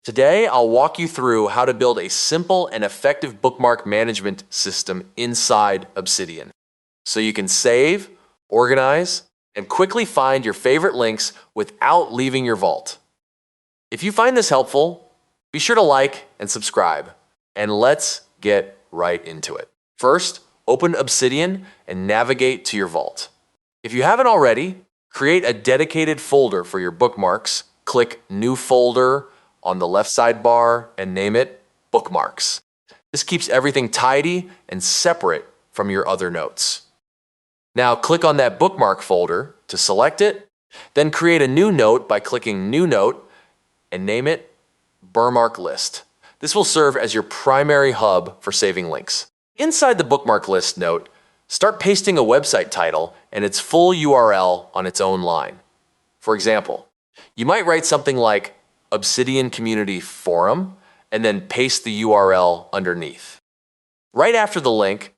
Today, I'll walk you through how to build a simple and effective bookmark management system inside Obsidian, so you can save, organize, and quickly find your favorite links without leaving your vault. If you find this helpful, be sure to like and subscribe, and let's get right into it. First, open Obsidian and navigate to your vault. If you haven't already, create a dedicated folder for your bookmarks. Click New Folder on the left sidebar and name it Bookmarks. This keeps everything tidy and separate from your other notes. Now click on that bookmark folder to select it, then create a new note by clicking New Note and name it Bookmark List. This will serve as your primary hub for saving links. Inside the bookmark list note, start pasting a website title and its full URL on its own line. For example, you might write something like Obsidian Community Forum and then paste the URL underneath. Right after the link,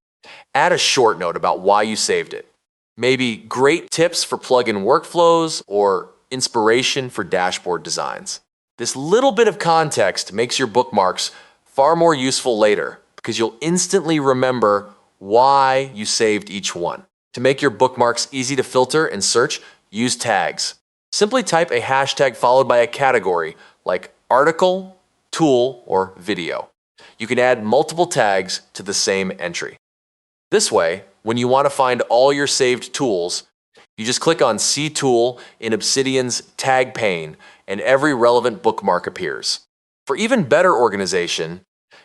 add a short note about why you saved it. Maybe great tips for plugin workflows or inspiration for dashboard designs. This little bit of context makes your bookmarks far more useful later because you'll instantly remember why you saved each one. To make your bookmarks easy to filter and search, use tags. Simply type a hashtag followed by a category like article, tool, or video. You can add multiple tags to the same entry. This way, when you want to find all your saved tools, you just click on See Tool in Obsidian's tag pane and every relevant bookmark appears. For even better organization,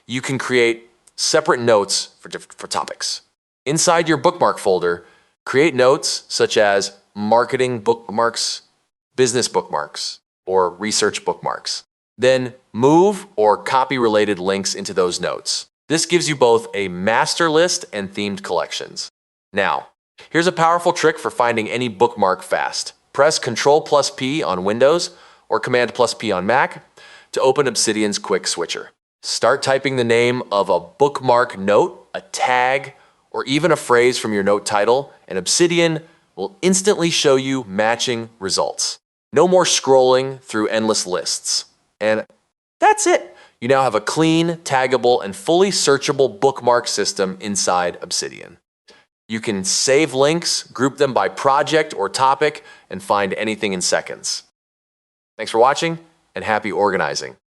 you can create separate notes for topics. Inside your bookmark folder, create notes such as marketing bookmarks, business bookmarks, or research bookmarks. Then move or copy related links into those notes. This gives you both a master list and themed collections. Now, here's a powerful trick for finding any bookmark fast. Press Ctrl+P on Windows or Command+P on Mac to open Obsidian's quick switcher. Start typing the name of a bookmark note, a tag, or even a phrase from your note title, and Obsidian will instantly show you matching results. No more scrolling through endless lists. And that's it. You now have a clean, taggable, and fully searchable bookmark system inside Obsidian. You can save links, group them by project or topic, and find anything in seconds. Thanks for watching, and happy organizing.